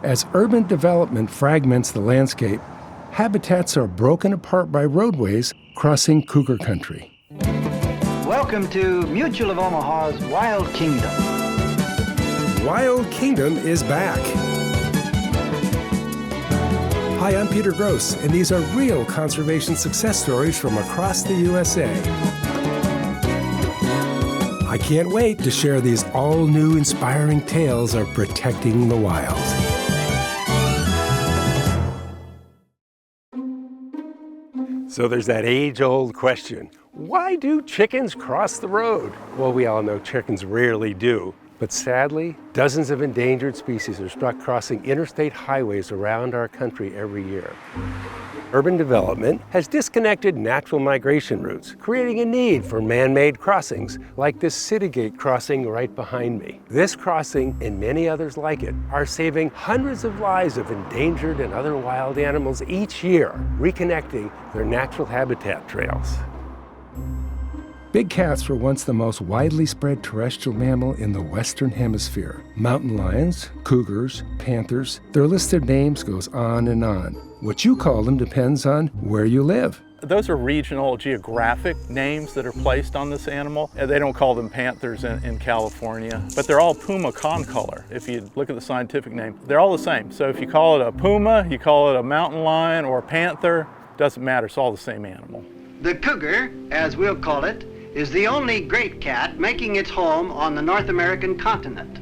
As urban development fragments the landscape, habitats are broken apart by roadways crossing cougar country. Welcome to Mutual of Omaha's Wild Kingdom. Wild Kingdom is back. Hi, I'm Peter Gros, and these are real conservation success stories from across the USA. I can't wait to share these all-new inspiring tales of protecting the wild. So there's that age-old question, why do chickens cross the road? Well, we all know chickens rarely do, but sadly, dozens of endangered species are stuck crossing interstate highways around our country every year. Urban development has disconnected natural migration routes, creating a need for man-made crossings like this city gate crossing right behind me. This crossing, and many others like it, are saving hundreds of lives of endangered and other wild animals each year, reconnecting their natural habitat trails. Big cats were once the most widely spread terrestrial mammal in the Western Hemisphere. Mountain lions, cougars, panthers, their list of names goes on and on. What you call them depends on where you live. Those are regional geographic names that are placed on this animal. They don't call them panthers in California, but they're all puma concolor. If you look at the scientific name, they're all the same. So if you call it a puma, you call it a mountain lion or a panther, doesn't matter, it's all the same animal. The cougar, as we'll call it, is the only great cat making its home on the North American continent.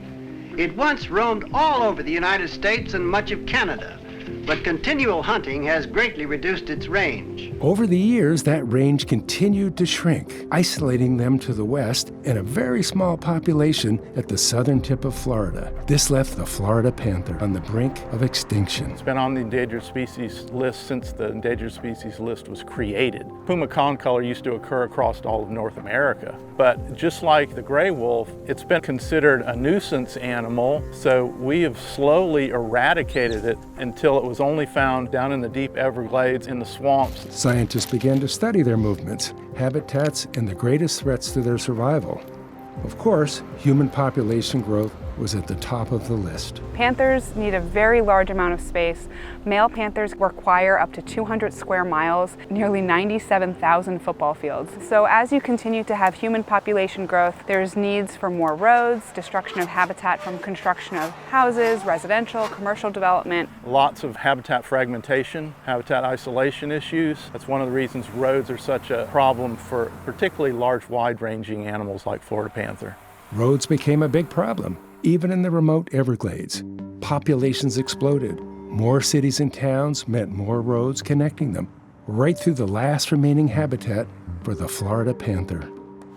It once roamed all over the United States and much of Canada, but continual hunting has greatly reduced its range. Over the years, that range continued to shrink, isolating them to the west and a very small population at the southern tip of Florida. This left the Florida panther on the brink of extinction. It's been on the endangered species list since the endangered species list was created. Puma concolor used to occur across all of North America, but just like the gray wolf, it's been considered a nuisance animal, so we have slowly eradicated it until it was only found down in the deep Everglades in the swamps. Scientists began to study their movements, habitats, and the greatest threats to their survival. Of course, human population growth was at the top of the list. Panthers need a very large amount of space. Male panthers require up to 200 square miles, nearly 97,000 football fields. So as you continue to have human population growth, there's needs for more roads, destruction of habitat from construction of houses, residential, commercial development. Lots of habitat fragmentation, habitat isolation issues. That's one of the reasons roads are such a problem for particularly large, wide-ranging animals like Florida panther. Roads became a big problem. Even in the remote Everglades, populations exploded. More cities and towns meant more roads connecting them, right through the last remaining habitat for the Florida panther.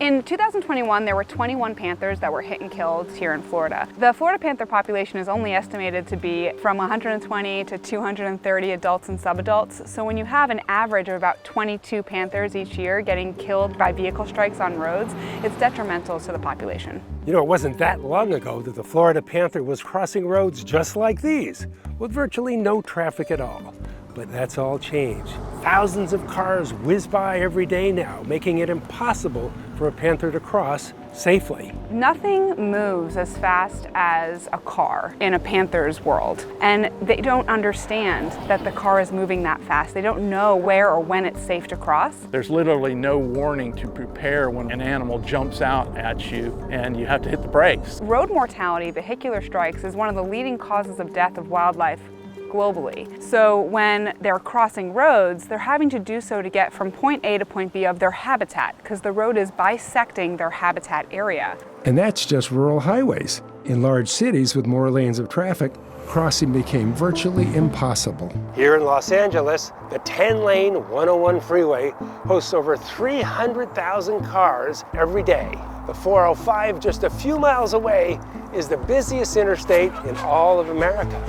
In 2021, there were 21 panthers that were hit and killed here in Florida. The Florida panther population is only estimated to be from 120 to 230 adults and subadults. So when you have an average of about 22 panthers each year getting killed by vehicle strikes on roads, it's detrimental to the population. You know, it wasn't that long ago that the Florida panther was crossing roads just like these, with virtually no traffic at all. But that's all changed. Thousands of cars whiz by every day now, making it impossible for a panther to cross safely. Nothing moves as fast as a car in a panther's world, and they don't understand that the car is moving that fast. They don't know where or when it's safe to cross. There's literally no warning to prepare when an animal jumps out at you and you have to hit the brakes. Road mortality, vehicular strikes, is one of the leading causes of death of wildlife globally. So when they're crossing roads, they're having to do so to get from point A to point B of their habitat, because the road is bisecting their habitat area. And that's just rural highways. In large cities with more lanes of traffic, crossing became virtually impossible. Here in Los Angeles, the 10-lane 101 freeway hosts over 300,000 cars every day. The 405, just a few miles away, is the busiest interstate in all of America.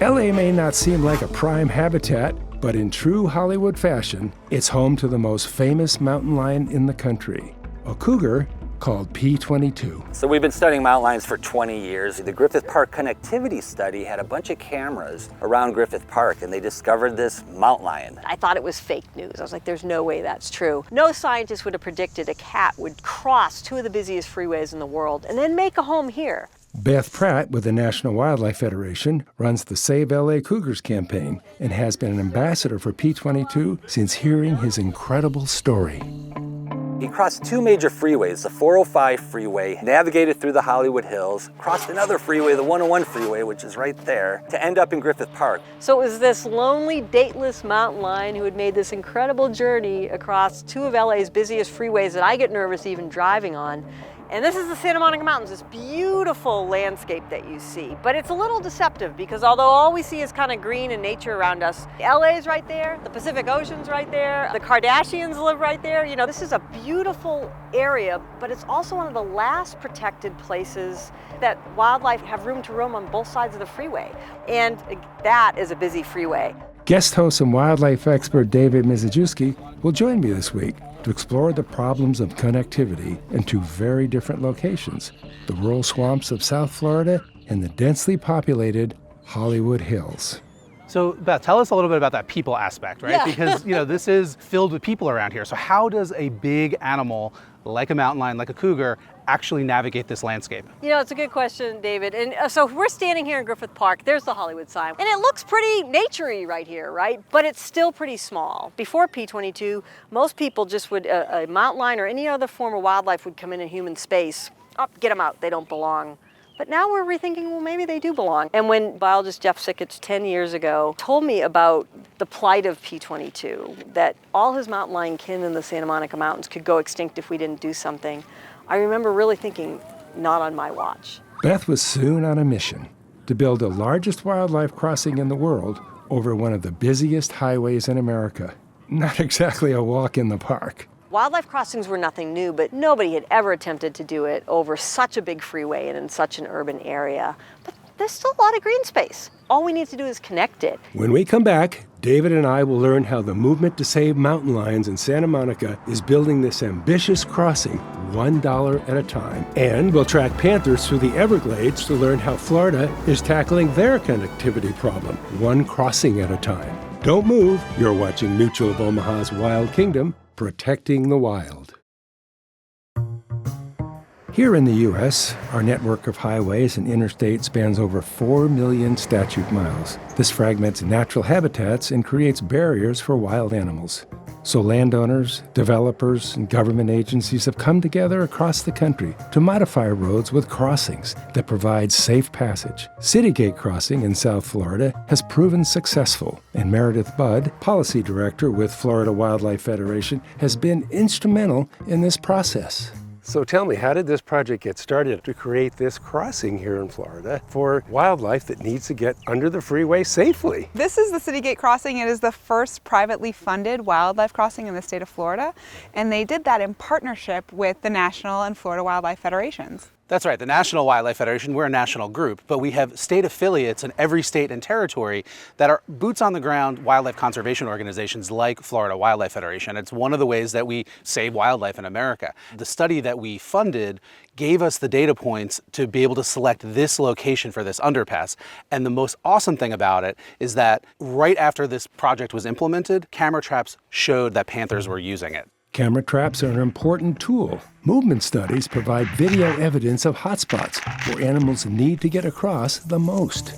LA may not seem like a prime habitat, but in true Hollywood fashion, it's home to the most famous mountain lion in the country, a cougar called P22. So we've been studying mountain lions for 20 years. The Griffith Park connectivity study had a bunch of cameras around Griffith Park, and they discovered this mountain lion. I thought it was fake news. I was like, there's no way that's true. No scientist would have predicted a cat would cross two of the busiest freeways in the world and then make a home here. Beth Pratt with the National Wildlife Federation runs the Save LA Cougars campaign and has been an ambassador for P22 since hearing his incredible story. He crossed two major freeways, the 405 freeway, navigated through the Hollywood Hills, crossed another freeway, the 101 freeway, which is right there, to end up in Griffith Park. So it was this lonely, dateless mountain lion who had made this incredible journey across two of LA's busiest freeways that I get nervous even driving on. And this is the Santa Monica Mountains, this beautiful landscape that you see. But it's a little deceptive because although all we see is kind of green and nature around us, LA is right there, the Pacific Ocean's right there, the Kardashians live right there. You know, this is a beautiful area, but it's also one of the last protected places that wildlife have room to roam on both sides of the freeway. And that is a busy freeway. Guest host and wildlife expert David Mizejewski will join me this week to explore the problems of connectivity in two very different locations, the rural swamps of South Florida and the densely populated Hollywood Hills. So Beth, tell us a little bit about that people aspect, right? Yeah. Because this is filled with people around here. So how does a big animal like a mountain lion, like a cougar, actually navigate this landscape? It's a good question, David. And so we're standing here in Griffith Park. There's the Hollywood sign. And it looks pretty nature-y right here, right? But it's still pretty small. Before P22, most people just would, a mountain lion or any other form of wildlife would come in human space. Oh, get them out, they don't belong. But now we're rethinking, well, maybe they do belong. And when biologist Jeff Sickich 10 years ago told me about the plight of P22, that all his mountain lion kin in the Santa Monica Mountains could go extinct if we didn't do something, I remember really thinking, not on my watch. Beth was soon on a mission to build the largest wildlife crossing in the world over one of the busiest highways in America. Not exactly a walk in the park. Wildlife crossings were nothing new, but nobody had ever attempted to do it over such a big freeway and in such an urban area. But there's still a lot of green space. All we need to do is connect it. When we come back, David and I will learn how the movement to save mountain lions in Santa Monica is building this ambitious crossing $1 at a time. And we'll track panthers through the Everglades to learn how Florida is tackling their connectivity problem, one crossing at a time. Don't move. You're watching Mutual of Omaha's Wild Kingdom, protecting the wild. Here in the U.S., our network of highways and interstates spans over 4 million statute miles. This fragments natural habitats and creates barriers for wild animals. So landowners, developers, and government agencies have come together across the country to modify roads with crossings that provide safe passage. Citygate Crossing in South Florida has proven successful, and Meredith Budd, policy director with Florida Wildlife Federation, has been instrumental in this process. So tell me, how did this project get started to create this crossing here in Florida for wildlife that needs to get under the freeway safely? This is the Citygate Crossing. It is the first privately funded wildlife crossing in the state of Florida, and they did that in partnership with the National and Florida Wildlife Federations. That's right, the National Wildlife Federation, we're a national group, but we have state affiliates in every state and territory that are boots on the ground wildlife conservation organizations like Florida Wildlife Federation. It's one of the ways that we save wildlife in America. The study that we funded gave us the data points to be able to select this location for this underpass. And the most awesome thing about it is that right after this project was implemented, camera traps showed that panthers were using it. Camera traps are an important tool. Movement studies provide video evidence of hotspots where animals need to get across the most,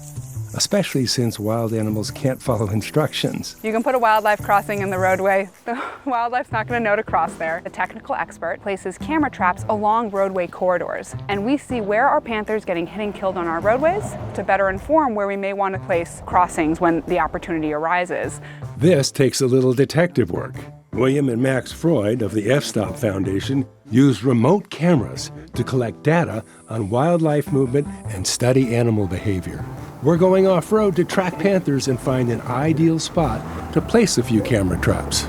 especially since wild animals can't follow instructions. You can put a wildlife crossing in the roadway. The wildlife's not going to know to cross there. The technical expert places camera traps along roadway corridors, and we see where are panthers getting hit and killed on our roadways to better inform where we may want to place crossings when the opportunity arises. This takes a little detective work. William and Max Freud of the F-Stop Foundation use remote cameras to collect data on wildlife movement and study animal behavior. We're going off-road to track panthers and find an ideal spot to place a few camera traps.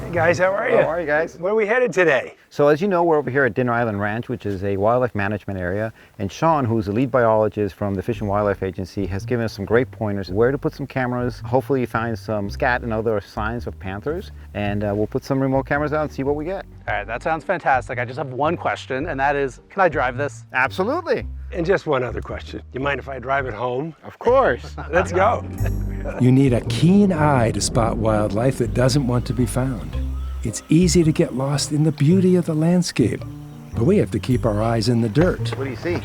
Hey guys, how are you? How are you guys? Where are we headed today? So as you know, we're over here at Dinner Island Ranch, which is a wildlife management area. And Sean, who's the lead biologist from the Fish and Wildlife Agency, has given us some great pointers where to put some cameras. Hopefully you find some scat and other signs of panthers. And we'll put some remote cameras out and see what we get. All right, that sounds fantastic. I just have one question, and that is, can I drive this? Absolutely. And just one other question. You mind if I drive it home? Of course. Let's go. You need a keen eye to spot wildlife that doesn't want to be found. It's easy to get lost in the beauty of the landscape. But but we have to keep our eyes in the dirt. What do you see?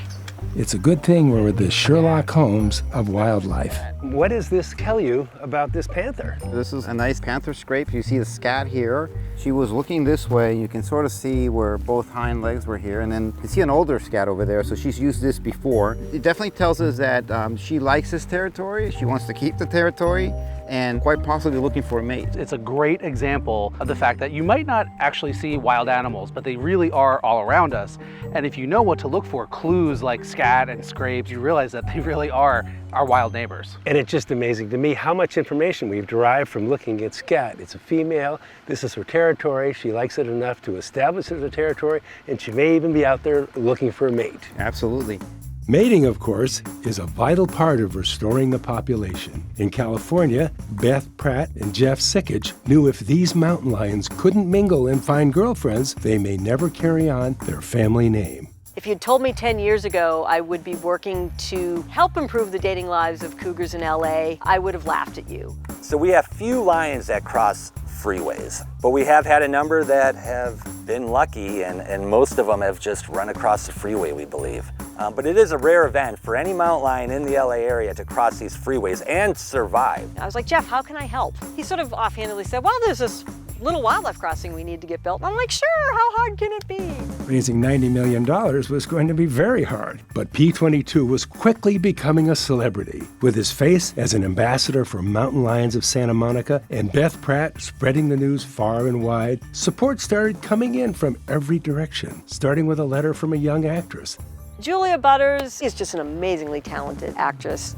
It's a good thing we're the Sherlock Holmes of wildlife. What does this tell you about this panther? This is a nice panther scrape. You see the scat here. She was looking this way. You can sort of see where both hind legs were here. And then you see an older scat over there. So she's used this before. It definitely tells us that she likes this territory. She wants to keep the territory and quite possibly looking for a mate. It's a great example of the fact that you might not actually see wild animals, but they really are all around us. And if you know what to look for, clues like scat and scrapes, you realize that they really are our wild neighbors. And it's just amazing to me how much information we've derived from looking at scat. It's a female, this is her territory, she likes it enough to establish it as a territory, and she may even be out there looking for a mate. Absolutely. Mating, of course, is a vital part of restoring the population. In California, Beth Pratt and Jeff Sickage knew if these mountain lions couldn't mingle and find girlfriends, they may never carry on their family name. If you'd told me 10 years ago I would be working to help improve the dating lives of cougars in LA, I would have laughed at you. So we have few lions that cross freeways, but we have had a number that have been lucky, and most of them have just run across the freeway, we believe. But it is a rare event for any mountain lion in the LA area to cross these freeways and survive. I was like, Jeff, how can I help? He sort of offhandedly said, well, there's this little wildlife crossing we need to get built. And I'm like, sure, how hard can it be? Raising $90 million was going to be very hard, but P-22 was quickly becoming a celebrity, with his face as an ambassador for Mountain Lions of Santa Monica and Beth Pratt spreading the news far and wide. Support started coming in from every direction, starting with a letter from a young actress. Julia Butters is just an amazingly talented actress.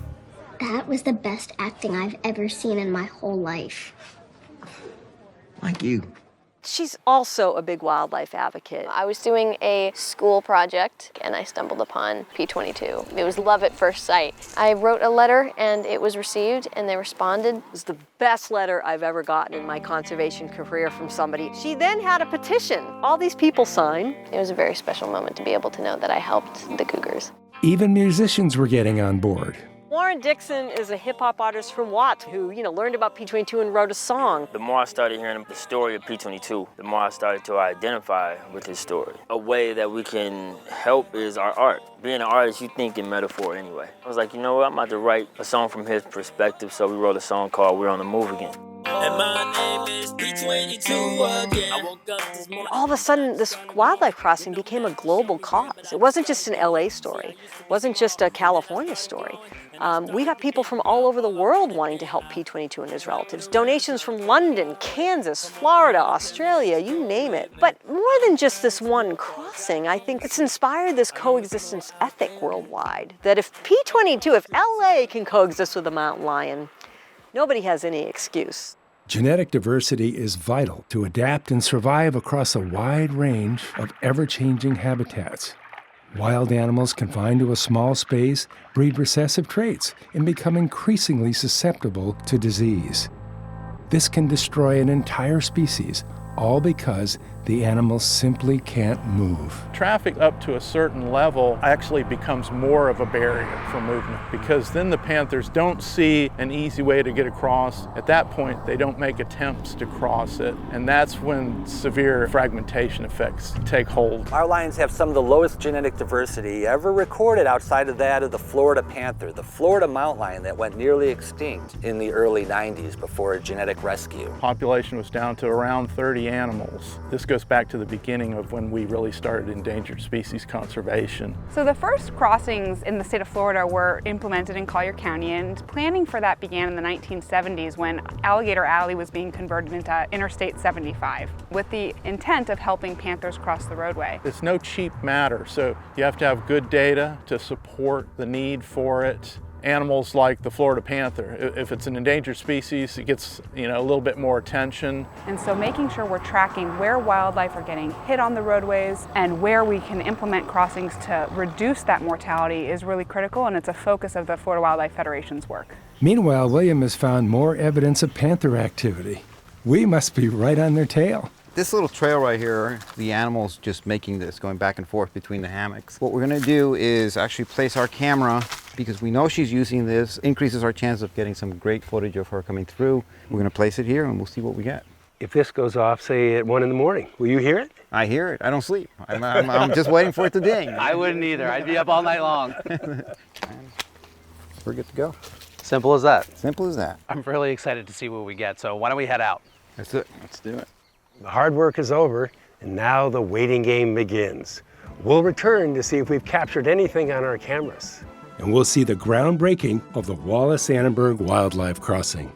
That was the best acting I've ever seen in my whole life. Thank you. She's also a big wildlife advocate. I was doing a school project and I stumbled upon P-22. It was love at first sight. I wrote a letter and it was received and they responded. It was the best letter I've ever gotten in my conservation career from somebody. She then had a petition. All these people signed. It was a very special moment to be able to know that I helped the cougars. Even musicians were getting on board. Warren Dixon is a hip-hop artist from Watts who, learned about P-22 and wrote a song. The more I started hearing the story of P-22, the more I started to identify with his story. A way that we can help is our art. Being an artist, you think in metaphor anyway. I was like, you know what, I'm about to write a song from his perspective, so we wrote a song called We're on the Move Again. And my name is P-22 again. I woke up this morning. All of a sudden, this wildlife crossing became a global cause. It wasn't just an LA story. It wasn't just a California story. We got people from all over the world wanting to help P-22 and his relatives. Donations from London, Kansas, Florida, Australia, you name it. But more than just this one crossing, I think it's inspired this coexistence ethic worldwide. That if P-22, if LA can coexist with a mountain lion, nobody has any excuse. Genetic diversity is vital to adapt and survive across a wide range of ever-changing habitats. Wild animals confined to a small space breed recessive traits and become increasingly susceptible to disease. This can destroy an entire species, all because the animals simply can't move. Traffic up to a certain level actually becomes more of a barrier for movement because then the panthers don't see an easy way to get across. At that point, they don't make attempts to cross it, and that's when severe fragmentation effects take hold. Our lions have some of the lowest genetic diversity ever recorded outside of that of the Florida panther, the Florida mountain lion that went nearly extinct in the early 90s before a genetic rescue. Population was down to around 30 animals. This goes back to the beginning of when we really started endangered species conservation. So the first crossings in the state of Florida were implemented in Collier County, and planning for that began in the 1970s when Alligator Alley was being converted into Interstate 75 with the intent of helping panthers cross the roadway. It's no cheap matter, so you have to have good data to support the need for it. Animals like the Florida panther, if it's an endangered species, it gets a little bit more attention. And so making sure we're tracking where wildlife are getting hit on the roadways and where we can implement crossings to reduce that mortality is really critical, and it's a focus of the Florida Wildlife Federation's work. Meanwhile, William has found more evidence of panther activity. We must be right on their tail. This little trail right here, the animal's just making this, going back and forth between the hammocks. What we're gonna do is actually place our camera, because we know she's using this, increases our chance of getting some great footage of her coming through. We're gonna place it here and we'll see what we get. if this goes off, say at 1 in the morning? Will you hear it? I hear it. I don't sleep. I'm just waiting for it to ding. I wouldn't either. I'd be up all night long. We're good to go. Simple as that. Simple as that. I'm really excited to see what we get, so why don't we head out? That's it. Let's do it. The hard work is over, and now the waiting game begins. We'll return to see if we've captured anything on our cameras. And we'll see the groundbreaking of the Wallace-Annenberg Wildlife Crossing.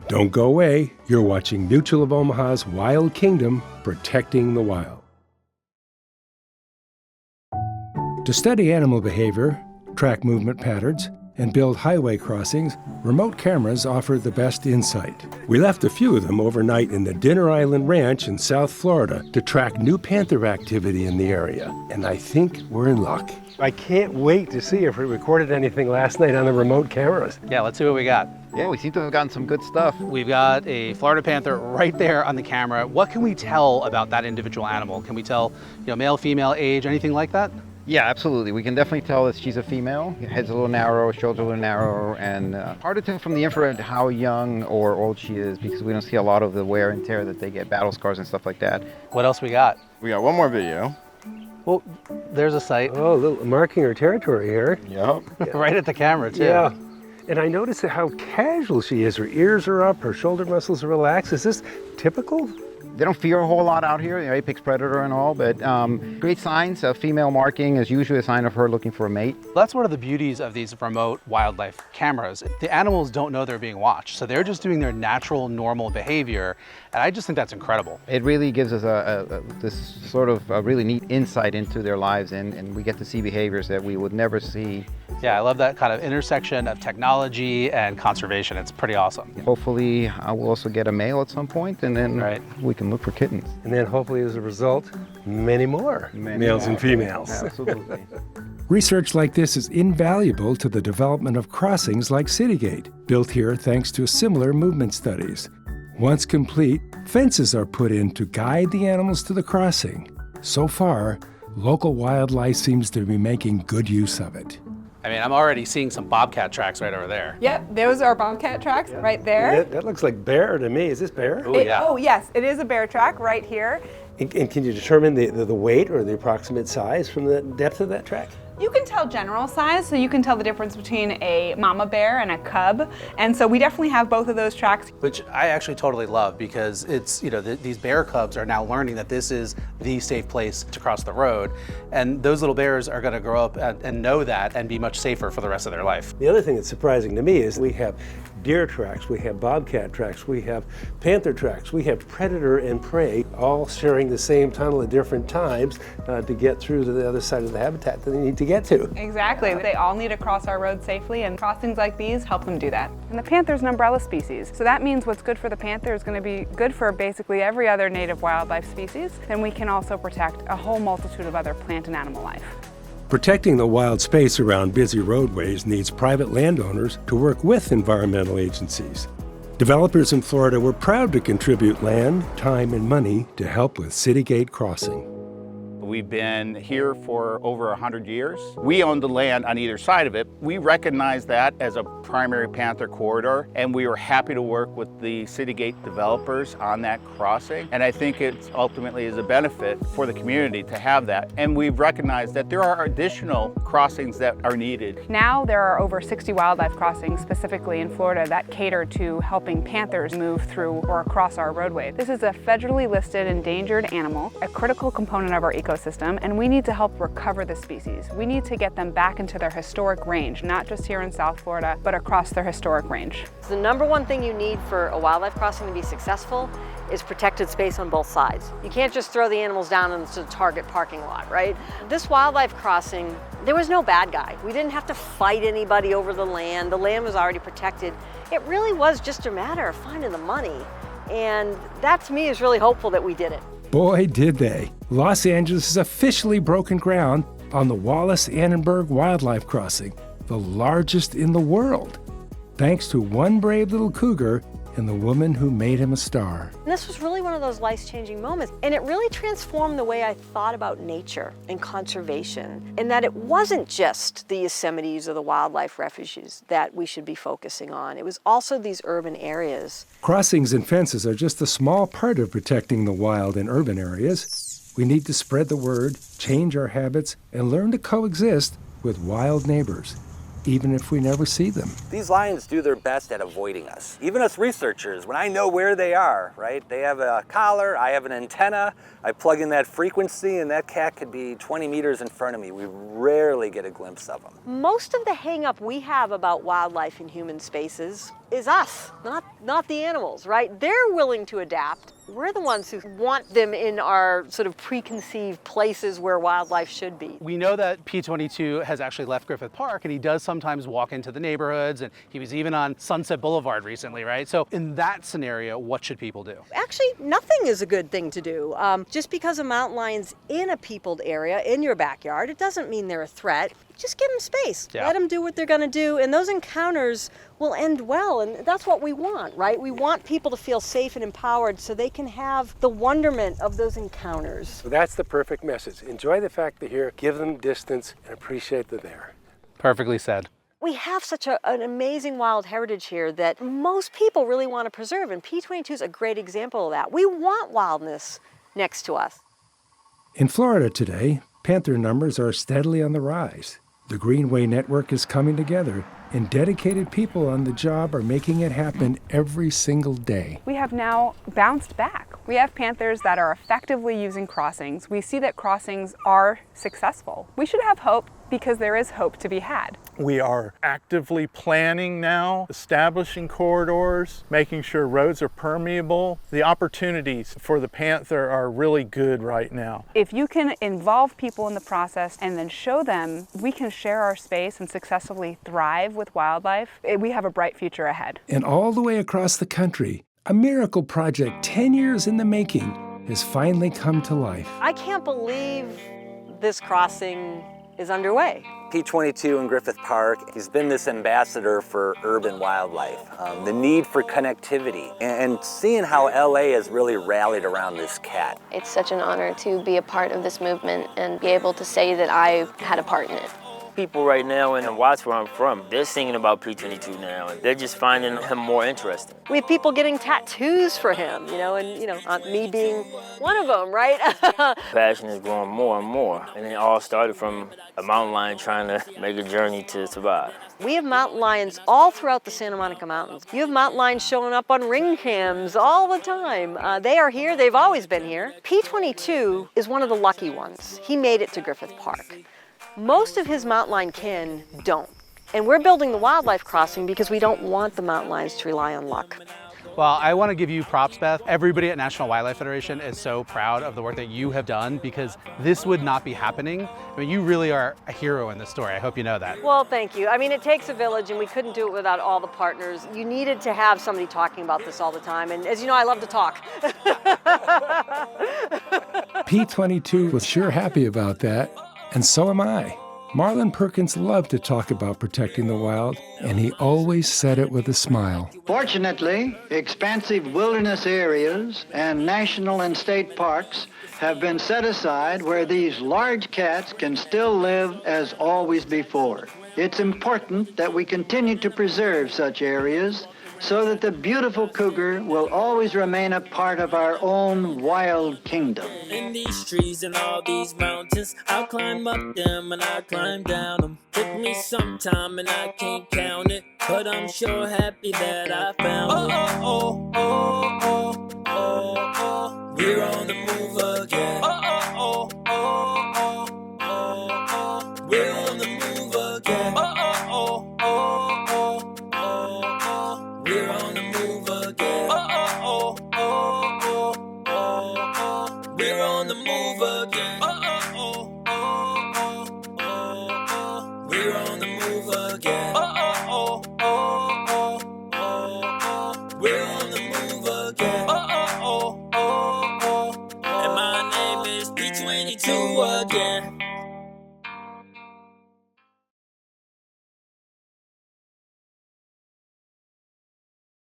Don't go away. You're watching Mutual of Omaha's Wild Kingdom, Protecting the Wild. To study animal behavior, track movement patterns, and build highway crossings, remote cameras offer the best insight. We left a few of them overnight in the Dinner Island Ranch in South Florida to track new panther activity in the area, and I think we're in luck. I can't wait to see if we recorded anything last night on the remote cameras. Yeah, let's see what we got. Yeah, we seem to have gotten some good stuff. We've got a Florida panther right there on the camera. What can we tell about that individual animal? Can we tell, male, female, age, anything like that? Yeah, absolutely. We can definitely tell that she's a female. Head's a little narrow, shoulders a little narrow, and hard to tell from the infrared how young or old she is because we don't see a lot of the wear and tear that they get, battle scars and stuff like that. What else we got? We got one more video. Well, there's a sight. Oh, a little marking her territory here. Yep. Right at the camera, too. Yeah. And I noticed how casual she is. Her ears are up, her shoulder muscles are relaxed. Is this typical? They don't fear a whole lot out here, apex predator and all, but great signs. Female marking is usually a sign of her looking for a mate. That's one of the beauties of these remote wildlife cameras. The animals don't know they're being watched, so they're just doing their natural, normal behavior, and I just think that's incredible. It really gives us this sort of really neat insight into their lives, and we get to see behaviors that we would never see. Yeah, I love that kind of intersection of technology and conservation. It's pretty awesome. Hopefully, we'll also get a male at some point, and then we can look for kittens. And then hopefully as a result, many more males and females. Absolutely. Research like this is invaluable to the development of crossings like Citygate, built here thanks to similar movement studies. Once complete, fences are put in to guide the animals to the crossing. So far, local wildlife seems to be making good use of it. I mean, I'm already seeing some bobcat tracks right over there. Yep, those are bobcat tracks right there. That looks like bear to me. Is this bear? Oh, yes, it is a bear track right here. And can you determine the weight or the approximate size from the depth of that track? You can tell general size, so you can tell the difference between a mama bear and a cub. And so we definitely have both of those tracks. Which I actually totally love because it's, these bear cubs are now learning that this is the safe place to cross the road. And those little bears are going to grow up and know that and be much safer for the rest of their life. The other thing that's surprising to me is we have deer tracks, we have bobcat tracks, we have panther tracks, we have predator and prey all sharing the same tunnel at different times to get through to the other side of the habitat that they need to get to. Exactly. They all need to cross our road safely, and crossings like these help them do that. And the panther's an umbrella species, so that means what's good for the panther is going to be good for basically every other native wildlife species. Then we can also protect a whole multitude of other plant and animal life. Protecting the wild space around busy roadways needs private landowners to work with environmental agencies. Developers in Florida were proud to contribute land, time, and money to help with Citygate Crossing. We've been here for over 100 years. We own the land on either side of it. We recognize that as a primary panther corridor, and we were happy to work with the Citygate developers on that crossing. And I think it ultimately is a benefit for the community to have that. And we've recognized that there are additional crossings that are needed. Now there are over 60 wildlife crossings specifically in Florida that cater to helping panthers move through or across our roadway. This is a federally listed endangered animal, a critical component of our ecosystem, and we need to help recover the species. We need to get them back into their historic range, not just here in South Florida, but across their historic range. The number one thing you need for a wildlife crossing to be successful is protected space on both sides. You can't just throw the animals down into the Target parking lot, right? This wildlife crossing, there was no bad guy. We didn't have to fight anybody over the land. The land was already protected. It really was just a matter of finding the money. And that to me is really hopeful that we did it. Boy, did they. Los Angeles has officially broken ground on the Wallace-Annenberg Wildlife Crossing, the largest in the world. Thanks to one brave little cougar and the woman who made him a star. And this was really one of those life-changing moments, and it really transformed the way I thought about nature and conservation, in that it wasn't just the Yosemites or the wildlife refuges that we should be focusing on. It was also these urban areas. Crossings and fences are just a small part of protecting the wild in urban areas. We need to spread the word, change our habits, and learn to coexist with wild neighbors, even if we never see them. These lions do their best at avoiding us. Even us researchers, when I know where they are, right? They have a collar, I have an antenna, I plug in that frequency, and that cat could be 20 meters in front of me. We rarely get a glimpse of them. Most of the hang-up we have about wildlife in human spaces is us, not the animals, right? They're willing to adapt. We're the ones who want them in our sort of preconceived places where wildlife should be. We know that P22 has actually left Griffith Park, and he does sometimes walk into the neighborhoods, and he was even on Sunset Boulevard recently, right? So in that scenario, what should people do? Actually, nothing is a good thing to do. Just because a mountain lion's in a peopled area in your backyard, it doesn't mean they're a threat. Just give them space. Yeah. Let them do what they're going to do, and those encounters will end well, and that's what we want, right? We want people to feel safe and empowered so they can have the wonderment of those encounters. So that's the perfect message. Enjoy the fact they're here, give them distance, and appreciate that they're there. Perfectly said. We have such an amazing wild heritage here that most people really want to preserve, and P22 is a great example of that. We want wildness next to us. In Florida today, panther numbers are steadily on the rise. The Greenway Network is coming together, and dedicated people on the job are making it happen every single day. We have now bounced back. We have panthers that are effectively using crossings. We see that crossings are successful. We should have hope because there is hope to be had. We are actively planning now, establishing corridors, making sure roads are permeable. The opportunities for the panther are really good right now. If you can involve people in the process and then show them we can share our space and successfully thrive with wildlife, we have a bright future ahead. And all the way across the country, a miracle project 10 years in the making has finally come to life. I can't believe this crossing is underway. P22 in Griffith Park, he's been this ambassador for urban wildlife, the need for connectivity, and seeing how LA has really rallied around this cat. It's such an honor to be a part of this movement and be able to say that I had a part in it. People right now in Watts, where I'm from, they're singing about P22 now, and they're just finding him more interesting. We have people getting tattoos for him, and me being one of them, right? Passion is growing more and more, and it all started from a mountain lion trying to make a journey to survive. We have mountain lions all throughout the Santa Monica Mountains. You have mountain lions showing up on ring cams all the time. They are here, they've always been here. P22 is one of the lucky ones. He made it to Griffith Park. Most of his mountain lion kin don't. And we're building the wildlife crossing because we don't want the mountain lions to rely on luck. Well, I want to give you props, Beth. Everybody at National Wildlife Federation is so proud of the work that you have done because this would not be happening. I mean, you really are a hero in this story. I hope you know that. Well, thank you. I mean, it takes a village, and we couldn't do it without all the partners. You needed to have somebody talking about this all the time, and as you know, I love to talk. P22 was sure happy about that, and so am I. Marlon Perkins loved to talk about protecting the wild, and he always said it with a smile. Fortunately, expansive wilderness areas and national and state parks have been set aside where these large cats can still live as always before. It's important that we continue to preserve such areas so that the beautiful cougar will always remain a part of our own wild kingdom. In these trees and all these mountains, I'll climb up them and I'll climb down them. Took me some time and I can't count it, but I'm sure happy that I found it. Oh, oh, oh, oh, oh, oh, we're on the move again. Oh, oh, oh, oh, oh, oh, oh, we're on the move again. Oh, oh, oh, oh, oh, oh, oh, we're on the move again. Oh, oh, oh, oh, oh, oh, oh, we're on the move again. Oh, oh, oh, oh, oh, oh, we're on the move again. Oh, oh, oh, oh, oh, oh, we're on the move again. Oh, oh, oh, oh, oh, and my name is P22 again.